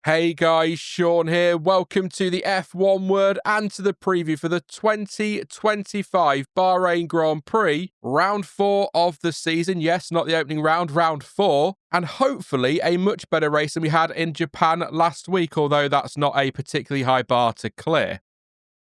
Hey guys, Sean here. Welcome to the F1 Word and to the preview for the 2025 Bahrain Grand Prix, round 4 of the season. Yes, not the opening round, round 4, and hopefully a much better race than we had in Japan last week, although that's not a particularly high bar to clear.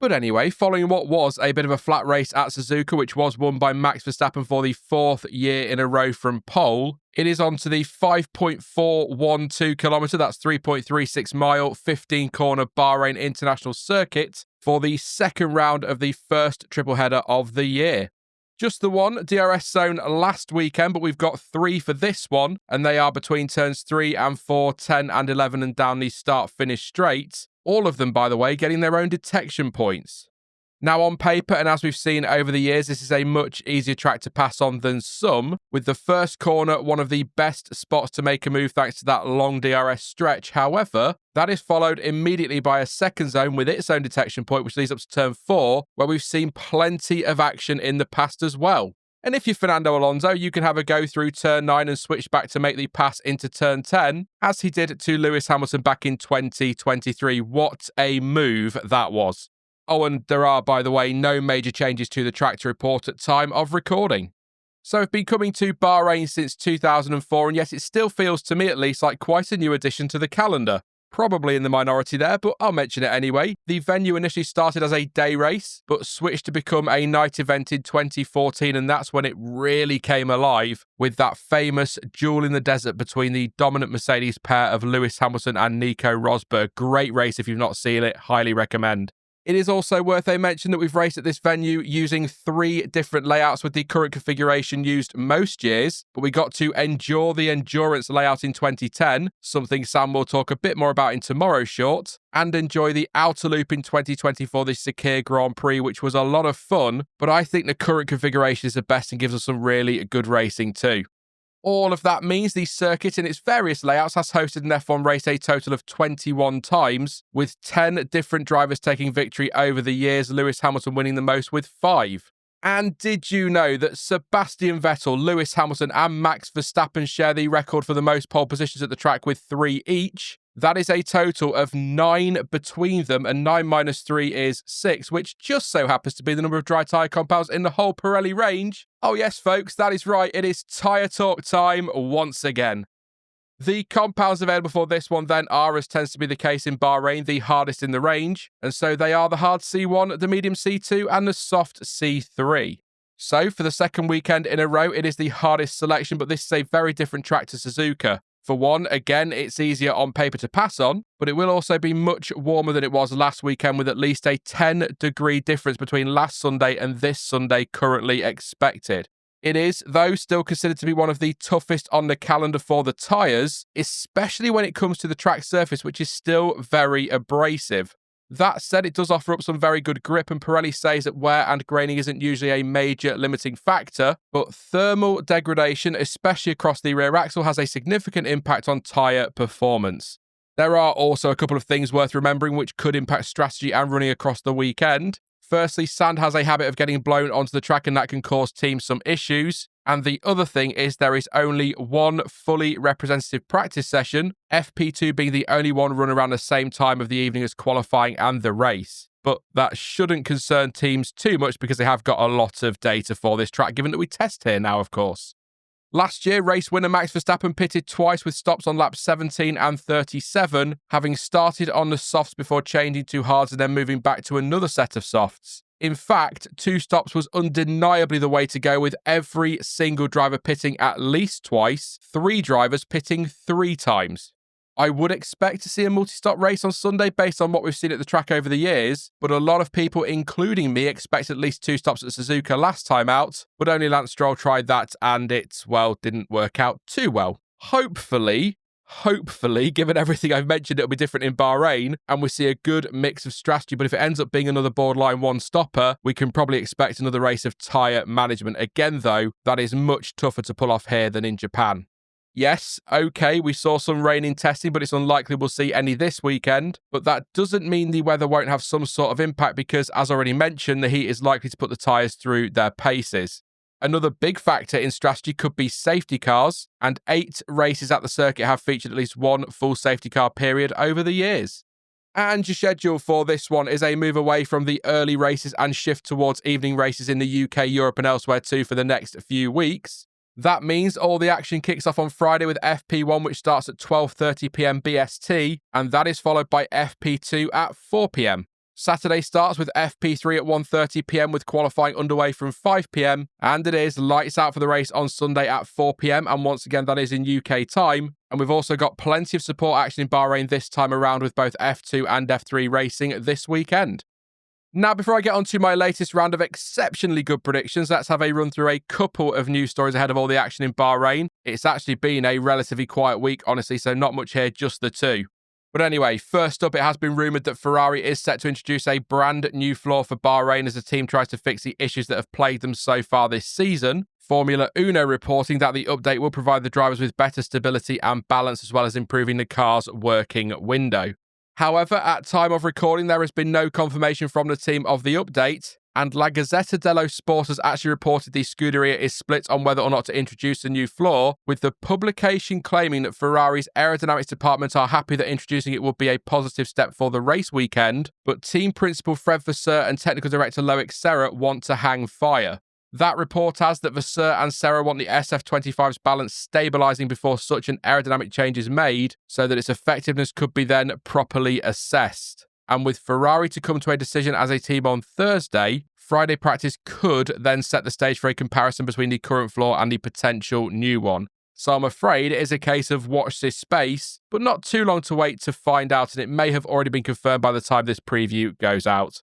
But anyway, following what was a bit of a flat race at Suzuka, which was won by Max Verstappen for the 4th year in a row from pole, it is on to the 5.412 kilometre, that's 3.36 mile, 15 corner Bahrain International Circuit for the second round of the first triple header of the year. Just the one DRS zone last weekend, but we've got 3 for this one, and they are between turns 3 and 4, 10 and 11 and down the start-finish straight. All of them, by the way, getting their own detection points. Now, on paper, and as we've seen over the years, this is a much easier track to pass on than some, with the first corner one of the best spots to make a move thanks to that long DRS stretch. However, that is followed immediately by a second zone with its own detection point, which leads up to turn 4, where we've seen plenty of action in the past as well. And if you're Fernando Alonso, you can have a go through turn 9 and switch back to make the pass into turn 10, as he did to Lewis Hamilton back in 2023. What a move that was. Oh, and there are, by the way, no major changes to the track to report at time of recording. So I've been coming to Bahrain since 2004, and yet it still feels, to me at least, like quite a new addition to the calendar. Probably in the minority there, but I'll mention it anyway. The venue initially started as a day race, but switched to become a night event in 2014, and that's when it really came alive with that famous duel in the desert between the dominant Mercedes pair of Lewis Hamilton and Nico Rosberg. Great race if you've not seen it, highly recommend. It is also worth a mention that we've raced at this venue using 3 different layouts with the current configuration used most years, but we got to endure the endurance layout in 2010, something Sam will talk a bit more about in tomorrow's short, and enjoy the outer loop in 2020 for the Sakhir Grand Prix, which was a lot of fun, but I think the current configuration is the best and gives us some really good racing too. All of that means the circuit in its various layouts has hosted an F1 race a total of 21 times, with 10 different drivers taking victory over the years, Lewis Hamilton winning the most with 5. And did you know that Sebastian Vettel, Lewis Hamilton and Max Verstappen share the record for the most pole positions at the track with 3 each? That is a total of 9 between them, and 9 minus 3 is 6, which just so happens to be the number of dry tyre compounds in the whole Pirelli range. Oh yes, folks, that is right, it is tyre talk time once again. The compounds available for this one then are, as tends to be the case in Bahrain, the hardest in the range, and so they are the hard C1, the medium C2 and the soft C3. So for the second weekend in a row, it is the hardest selection, but this is a very different track to Suzuka. For one, again, it's easier on paper to pass on, but it will also be much warmer than it was last weekend, with at least a 10-degree difference between last Sunday and this Sunday currently expected. It is, though, still considered to be one of the toughest on the calendar for the tyres, especially when it comes to the track surface, which is still very abrasive. That said, it does offer up some very good grip, and Pirelli says that wear and graining isn't usually a major limiting factor, but thermal degradation, especially across the rear axle, has a significant impact on tyre performance. There are also a couple of things worth remembering which could impact strategy and running across the weekend. Firstly, sand has a habit of getting blown onto the track, and that can cause teams some issues. And the other thing is there is only one fully representative practice session, FP2 being the only one run around the same time of the evening as qualifying and the race. But that shouldn't concern teams too much because they have got a lot of data for this track, given that we test here now, of course. Last year, race winner Max Verstappen pitted twice with stops on laps 17 and 37, having started on the softs before changing to hards and then moving back to another set of softs. In fact, 2 stops was undeniably the way to go, with every single driver pitting at least twice, 3 drivers pitting 3 times. I would expect to see a multi-stop race on Sunday based on what we've seen at the track over the years, but a lot of people, including me, expect at least 2 stops at Suzuka last time out, but only Lance Stroll tried that and it, well, didn't work out too well. Hopefully, given everything I've mentioned, it'll be different in Bahrain and we see a good mix of strategy, but if it ends up being another borderline 1-stopper, we can probably expect another race of tyre management. Again, though, that is much tougher to pull off here than in Japan. Yes, okay, we saw some rain in testing, but it's unlikely we'll see any this weekend. But that doesn't mean the weather won't have some sort of impact because, as already mentioned, the heat is likely to put the tyres through their paces. Another big factor in strategy could be safety cars, and 8 races at the circuit have featured at least one full safety car period over the years. And your schedule for this one is a move away from the early races and shift towards evening races in the UK, Europe and elsewhere too for the next few weeks. That means all the action kicks off on Friday with FP1, which starts at 12:30 PM BST, and that is followed by FP2 at 4 PM. Saturday starts with FP3 at 1:30 PM with qualifying underway from 5 PM, and it is lights out for the race on Sunday at 4 PM, and once again that is in UK time. And we've also got plenty of support action in Bahrain this time around with both F2 and F3 racing this weekend. Now, before I get on to my latest round of exceptionally good predictions, let's have a run through a couple of news stories ahead of all the action in Bahrain. It's actually been a relatively quiet week, honestly, so not much here, just the two. But anyway, first up, it has been rumoured that Ferrari is set to introduce a brand new floor for Bahrain as the team tries to fix the issues that have plagued them so far this season. Formula Uno reporting that the update will provide the drivers with better stability and balance as well as improving the car's working window. However, at time of recording, there has been no confirmation from the team of the update, and La Gazzetta dello Sport has actually reported the Scuderia is split on whether or not to introduce a new floor, with the publication claiming that Ferrari's aerodynamics department are happy that introducing it would be a positive step for the race weekend, but team principal Fred Vasseur and technical director Loic Serra want to hang fire. That report has that Vasseur and Serra want the SF25's balance stabilising before such an aerodynamic change is made, so that its effectiveness could be then properly assessed. And with Ferrari to come to a decision as a team on Thursday, Friday practice could then set the stage for a comparison between the current floor and the potential new one. So I'm afraid it is a case of watch this space, but not too long to wait to find out, and it may have already been confirmed by the time this preview goes out.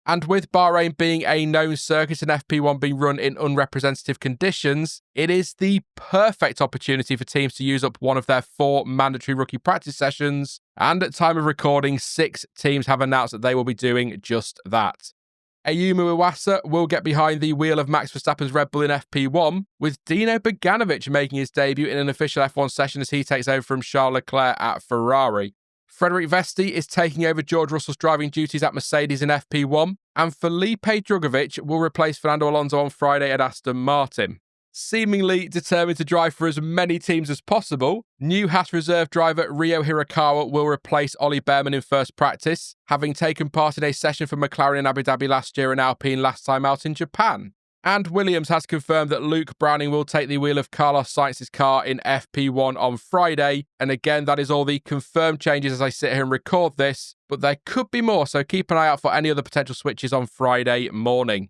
And with Bahrain being a known circuit and FP1 being run in unrepresentative conditions, it is the perfect opportunity for teams to use up one of their 4 mandatory rookie practice sessions, and at time of recording, 6 teams have announced that they will be doing just that. Ayumu Iwasa will get behind the wheel of Max Verstappen's Red Bull in FP1, with Dino Beganovic making his debut in an official F1 session as he takes over from Charles Leclerc at Ferrari. Frederic Vesti is taking over George Russell's driving duties at Mercedes in FP1, and Felipe Drugovich will replace Fernando Alonso on Friday at Aston Martin. Seemingly determined to drive for as many teams as possible, new Haas reserve driver Ryo Hirakawa will replace Ollie Behrman in first practice, having taken part in a session for McLaren in Abu Dhabi last year and Alpine last time out in Japan. And Williams has confirmed that Luke Browning will take the wheel of Carlos Sainz's car in FP1 on Friday. And again, that is all the confirmed changes as I sit here and record this, but there could be more, so keep an eye out for any other potential switches on Friday morning.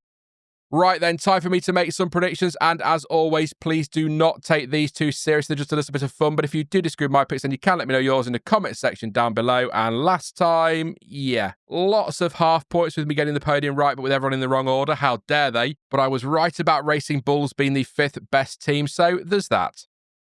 Right then, time for me to make some predictions, and as always, please do not take these too seriously, just a little bit of fun, but if you do disagree with my picks, then you can let me know yours in the comment section down below. And last time, lots of half points with me getting the podium right, but with everyone in the wrong order, how dare they? But I was right about Racing Bulls being the 5th best team, so there's that.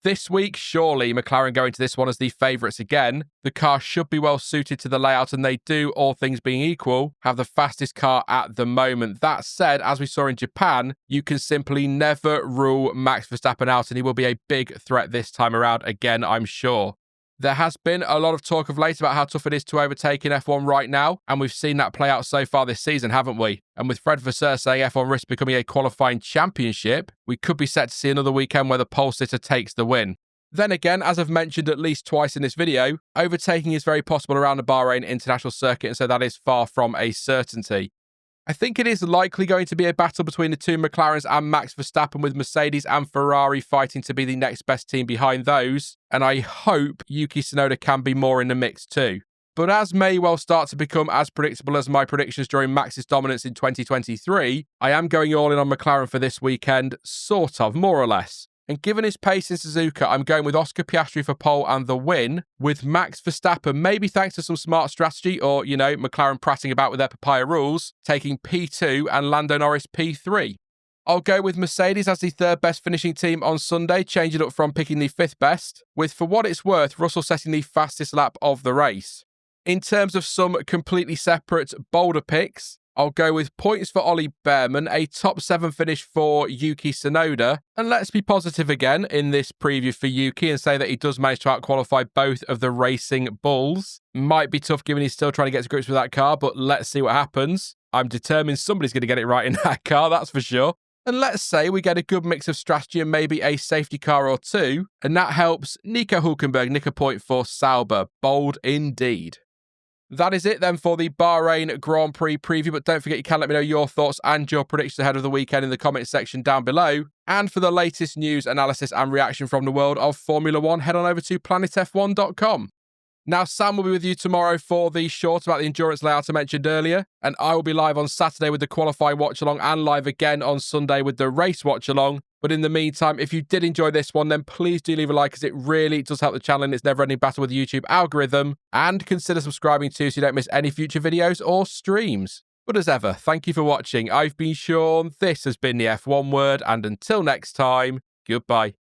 This week, surely McLaren go into this one as the favourites again. The car should be well suited to the layout, and they do, all things being equal, have the fastest car at the moment. That said, as we saw in Japan, you can simply never rule Max Verstappen out, and he will be a big threat this time around again, I'm sure. There has been a lot of talk of late about how tough it is to overtake in F1 right now, and we've seen that play out so far this season, haven't we? And with Fred Vasseur saying F1 risks becoming a qualifying championship, we could be set to see another weekend where the pole sitter takes the win. Then again, as I've mentioned at least twice in this video, overtaking is very possible around the Bahrain International Circuit, and so that is far from a certainty. I think it is likely going to be a battle between the two McLarens and Max Verstappen, with Mercedes and Ferrari fighting to be the next best team behind those, and I hope Yuki Tsunoda can be more in the mix too. But as may well start to become as predictable as my predictions during Max's dominance in 2023, I am going all in on McLaren for this weekend, sort of, more or less. And given his pace in Suzuka, I'm going with Oscar Piastri for pole and the win, with Max Verstappen, maybe thanks to some smart strategy or, McLaren prattling about with their papaya rules, taking P2 and Lando Norris P3. I'll go with Mercedes as the 3rd best finishing team on Sunday, changing up from picking the 5th best, with, for what it's worth, Russell setting the fastest lap of the race. In terms of some completely separate, bolder picks, I'll go with points for Ollie Behrman, a top 7 finish for Yuki Tsunoda, and let's be positive again in this preview for Yuki and say that he does manage to outqualify both of the Racing Bulls. Might be tough given he's still trying to get to grips with that car, but let's see what happens. I'm determined somebody's going to get it right in that car, that's for sure. And let's say we get a good mix of strategy and maybe a safety car or two, and that helps Nico Hulkenberg nick a point for Sauber. Bold indeed. That is it then for the Bahrain Grand Prix preview, but don't forget you can let me know your thoughts and your predictions ahead of the weekend in the comments section down below. And for the latest news, analysis and reaction from the world of Formula 1, head on over to planetf1.com. Now, Sam will be with you tomorrow for the short about the endurance layout I mentioned earlier, and I will be live on Saturday with the qualifying watch-along and live again on Sunday with the race watch-along. But in the meantime, if you did enjoy this one, then please do leave a like, as it really does help the channel in its never-ending battle with the YouTube algorithm, and consider subscribing too so you don't miss any future videos or streams. But as ever, thank you for watching. I've been Sean, this has been the F1 Word, and until next time, goodbye.